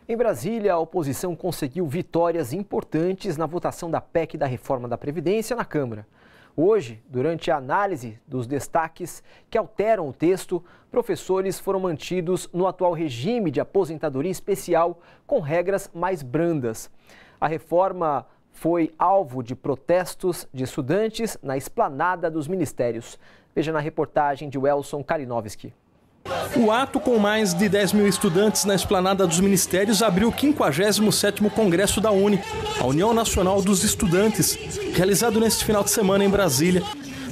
Em Brasília, a oposição conseguiu vitórias importantes na votação da PEC da reforma da Previdência na Câmara. Hoje, durante a análise dos destaques que alteram o texto, professores foram mantidos no atual regime de aposentadoria especial com regras mais brandas. A reforma foi alvo de protestos de estudantes na esplanada dos ministérios. Veja na reportagem de Welson Kalinowski. O ato, com mais de 10 mil estudantes na esplanada dos ministérios, abriu o 57º Congresso da UNE, a União Nacional dos Estudantes, realizado neste final de semana em Brasília.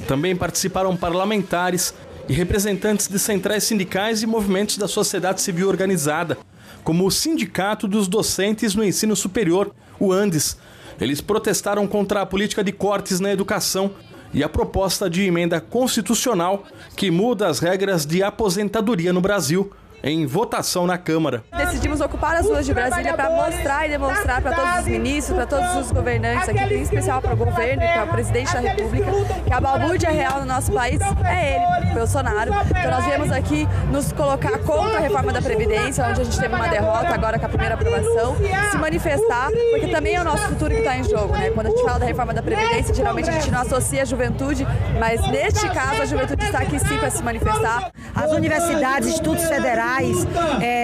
Também participaram parlamentares e representantes de centrais sindicais e movimentos da sociedade civil organizada, como o Sindicato dos Docentes no Ensino Superior, o ANDES. Eles protestaram contra a política de cortes na educação e a proposta de emenda constitucional que muda as regras de aposentadoria no Brasil, em votação na Câmara. Decidimos ocupar as ruas de Brasília para mostrar e demonstrar para todos os ministros, para todos os governantes aqui, em especial para o governo e para o presidente da República, que a balbúrdia real no nosso país é ele, Bolsonaro. Então nós viemos aqui nos colocar contra a reforma da Previdência, onde a gente teve uma derrota agora com a primeira aprovação, se manifestar, porque também é o nosso futuro que está em jogo, né? Quando a gente fala da reforma da Previdência, geralmente a gente não associa a juventude, mas neste caso a juventude está aqui sim para se manifestar. As universidades, institutos federais,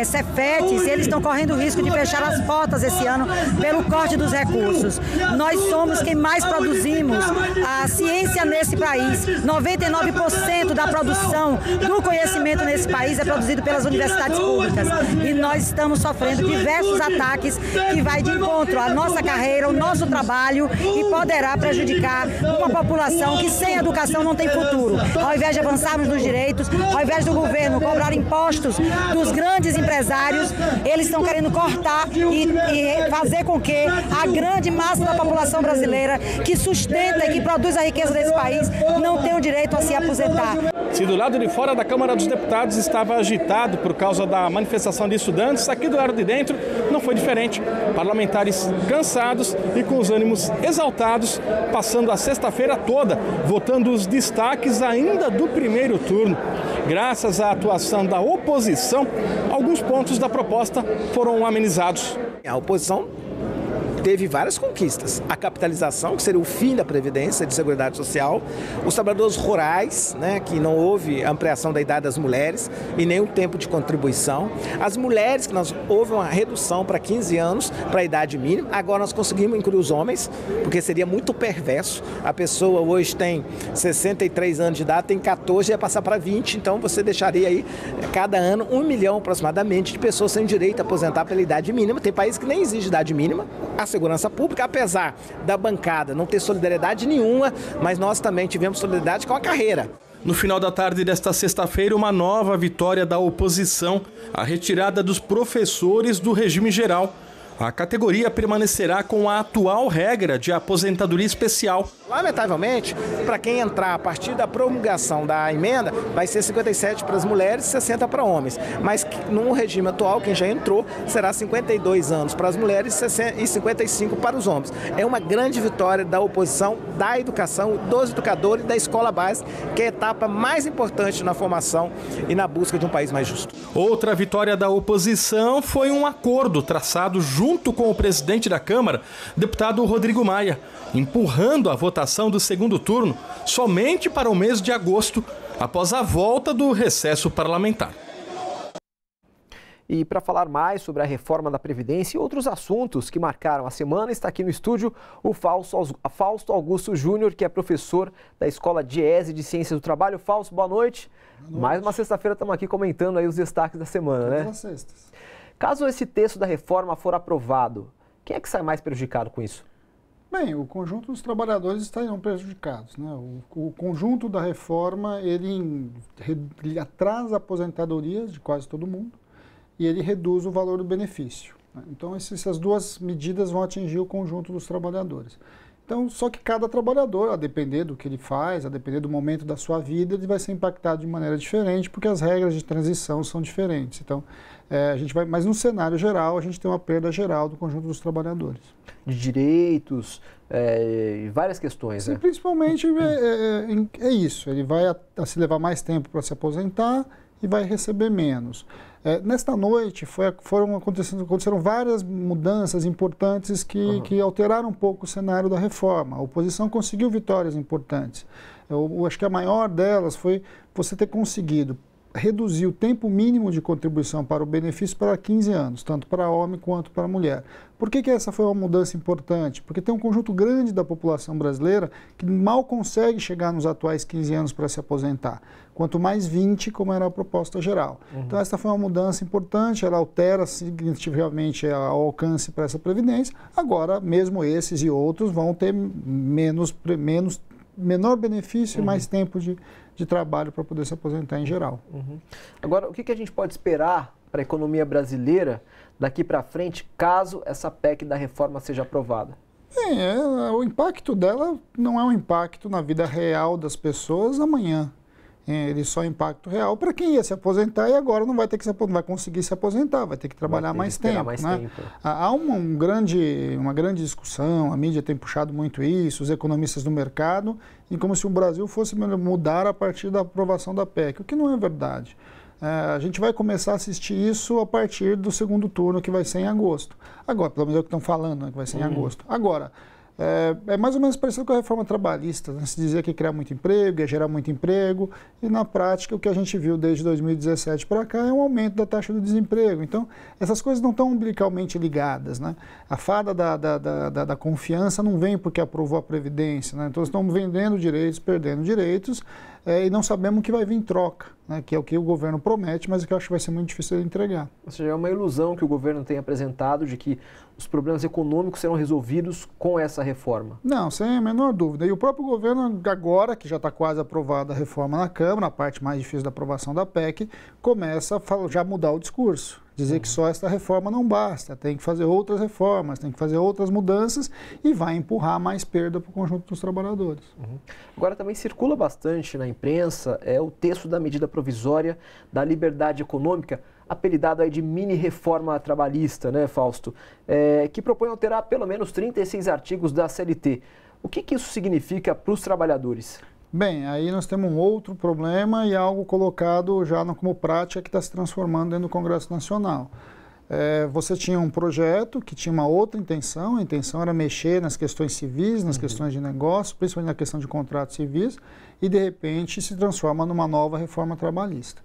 Cefetes, eles estão correndo o risco de fechar as portas esse ano pelo corte dos recursos. Nós somos quem mais produzimos a ciência nesse país. 99% da produção do conhecimento nesse país é produzido pelas universidades públicas. E nós estamos sofrendo diversos ataques que vai de encontro à nossa carreira, ao nosso trabalho e poderá prejudicar uma população que sem educação não tem futuro. Ao invés de avançarmos nos direitos, ao invés do governo cobrar impostos dos grandes empresários, eles estão querendo cortar e fazer com que a grande massa da população brasileira que sustenta e que produz a riqueza desse país não tenha o direito a se aposentar. Se do lado de fora da Câmara dos Deputados estava agitado por causa da manifestação de estudantes, aqui do lado de dentro não foi diferente. Parlamentares cansados e com os ânimos exaltados, passando a sexta-feira toda votando os destaques ainda do primeiro turno. Graças à atuação da oposição, alguns pontos da proposta foram amenizados. A oposição teve várias conquistas. A capitalização, que seria o fim da Previdência de Seguridade Social, os trabalhadores rurais, né, que não houve ampliação da idade das mulheres e nem o tempo de contribuição. As mulheres, que houve uma redução para 15 anos para a idade mínima. Agora nós conseguimos incluir os homens, porque seria muito perverso. A pessoa hoje tem 63 anos de idade, tem 14 e ia passar para 20, então você deixaria aí cada ano 1 milhão aproximadamente de pessoas sem direito a aposentar pela idade mínima. Tem países que nem exige idade mínima. A segurança pública, apesar da bancada não ter solidariedade nenhuma, mas nós também tivemos solidariedade com a carreira. No final da tarde desta sexta-feira, uma nova vitória da oposição, a retirada dos professores do regime geral. A categoria permanecerá com a atual regra de aposentadoria especial. Lamentavelmente, para quem entrar a partir da promulgação da emenda, vai ser 57 para as mulheres e 60 para homens. Mas no regime atual, quem já entrou, será 52 anos para as mulheres e 55 para os homens. É uma grande vitória da oposição, da educação, dos educadores e da escola básica, que é a etapa mais importante na formação e na busca de um país mais justo. Outra vitória da oposição foi um acordo traçado junto com o presidente da Câmara, deputado Rodrigo Maia, empurrando a votação do segundo turno somente para o mês de agosto, após a volta do recesso parlamentar. E para falar mais sobre a reforma da Previdência e outros assuntos que marcaram a semana, está aqui no estúdio o Fausto Augusto Júnior, que é professor da Escola Diese de Ciências do Trabalho. Fausto, boa noite. Boa noite. Mais uma sexta-feira estamos aqui comentando aí os destaques da semana, né? Sextas. Caso esse texto da reforma for aprovado, quem é que sai mais prejudicado com isso? Bem, o conjunto dos trabalhadores estariam prejudicados, né? O conjunto da reforma, ele atrasa a aposentadoria de quase todo mundo e ele reduz o valor do benefício, né? Então, essas duas medidas vão atingir o conjunto dos trabalhadores. Então, só que cada trabalhador, a depender do que ele faz, a depender do momento da sua vida, ele vai ser impactado de maneira diferente, porque as regras de transição são diferentes. Então, mas no cenário geral, a gente tem uma perda geral do conjunto dos trabalhadores. De direitos, várias questões, Sim, né? Principalmente é isso, ele vai se levar mais tempo para se aposentar e vai receber menos. Nesta noite aconteceram várias mudanças importantes que alteraram um pouco o cenário da reforma. A oposição conseguiu vitórias importantes. Eu acho que a maior delas foi você ter conseguido reduzir o tempo mínimo de contribuição para o benefício para 15 anos, tanto para homem quanto para mulher. Por que essa foi uma mudança importante? Porque tem um conjunto grande da população brasileira que mal consegue chegar nos atuais 15 anos para se aposentar, quanto mais 20, como era a proposta geral. Então essa foi uma mudança importante, ela altera significativamente o alcance para essa previdência. Agora, mesmo esses e outros vão ter menor benefício e mais tempo de trabalho para poder se aposentar em geral. Agora, o que a gente pode esperar para a economia brasileira daqui para frente, caso essa PEC da reforma seja aprovada? O impacto dela não é um impacto na vida real das pessoas amanhã. Ele só é impacto real para quem ia se aposentar e agora não vai ter que vai conseguir se aposentar, vai ter que trabalhar mais tempo. Há uma grande discussão, a mídia tem puxado muito isso, os economistas do mercado, e como se o Brasil fosse mudar a partir da aprovação da PEC, o que não é verdade. A gente vai começar a assistir isso a partir do segundo turno, que vai ser em agosto. Agora, pelo menos é o que estão falando, né, que vai ser em agosto. Agora, é mais ou menos parecido com a reforma trabalhista, né? Se dizia que ia criar muito emprego, ia gerar muito emprego, e na prática o que a gente viu desde 2017 para cá é um aumento da taxa do desemprego. Então, essas coisas não estão umbilicalmente ligadas, né? A fada da confiança não vem porque aprovou a Previdência, né? Então, estamos vendendo direitos, perdendo direitos, e não sabemos o que vai vir em troca, né? Que é o que o governo promete, mas que eu acho que vai ser muito difícil de entregar. Ou seja, é uma ilusão que o governo tem apresentado de que os problemas econômicos serão resolvidos com essa reforma. Não, sem a menor dúvida. E o próprio governo, agora que já está quase aprovada a reforma na Câmara, a parte mais difícil da aprovação da PEC, começa a já mudar o discurso. Dizer que só essa reforma não basta, tem que fazer outras reformas, tem que fazer outras mudanças e vai empurrar mais perda para o conjunto dos trabalhadores. Agora também circula bastante na imprensa o texto da medida provisória da liberdade econômica, apelidado aí de mini-reforma trabalhista, né, Fausto? Que propõe alterar pelo menos 36 artigos da CLT. O que isso significa para os trabalhadores? Bem, aí nós temos um outro problema e algo colocado já como prática que está se transformando dentro do Congresso Nacional. Você tinha um projeto que tinha uma outra intenção, a intenção era mexer nas questões civis, nas questões de negócio, principalmente na questão de contratos civis, e de repente se transforma numa nova reforma trabalhista.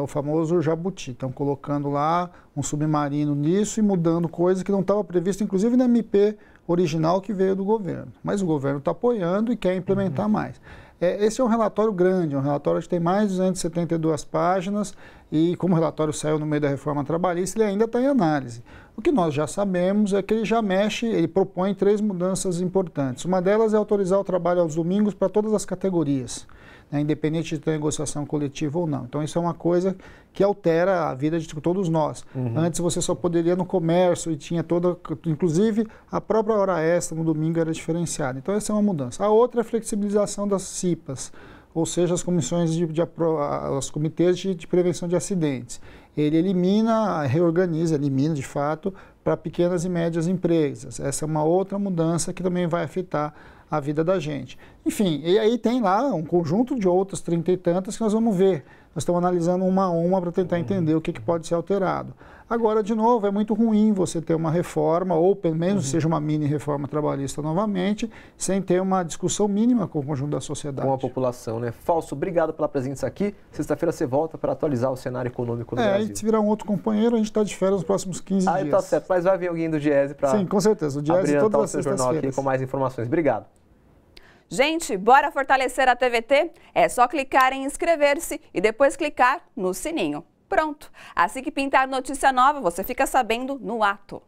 O famoso jabuti. Estão colocando lá um submarino nisso e mudando coisas que não estava previsto, inclusive na MP original que veio do governo. Mas o governo está apoiando e quer implementar mais. Esse é um relatório grande, um relatório que tem mais de 272 páginas e como o relatório saiu no meio da reforma trabalhista, ele ainda está em análise. O que nós já sabemos é que ele já mexe, ele propõe 3 mudanças importantes. Uma delas é autorizar o trabalho aos domingos para todas as categorias, né, independente de ter negociação coletiva ou não. Então isso é uma coisa que altera a vida de todos nós. Antes você só poderia no comércio e tinha inclusive a própria hora extra no domingo era diferenciada. Então essa é uma mudança. A outra é a flexibilização das CIPAs, ou seja, as comissões os comitês de prevenção de acidentes. Ele elimina de fato para pequenas e médias empresas. Essa é uma outra mudança que também vai afetar a vida da gente. Enfim, e aí tem lá um conjunto de outras 30 e tantas que nós vamos ver. Nós estamos analisando uma a uma para tentar entender o que pode ser alterado. Agora, de novo, é muito ruim você ter uma reforma, ou pelo menos seja uma mini reforma trabalhista novamente, sem ter uma discussão mínima com o conjunto da sociedade. Com a população, né? Fausto, obrigado pela presença aqui. Sexta-feira você volta para atualizar o cenário econômico no Brasil. Aí se virar um outro companheiro, a gente está de férias nos próximos 15 dias. Aí tá certo, mas vai vir alguém do Diese para... Sim, com certeza. O Diese todas as jornal aqui com mais informações. Obrigado. Gente, bora fortalecer a TVT? É só clicar em inscrever-se e depois clicar no sininho. Pronto! Assim que pintar notícia nova, você fica sabendo no ato.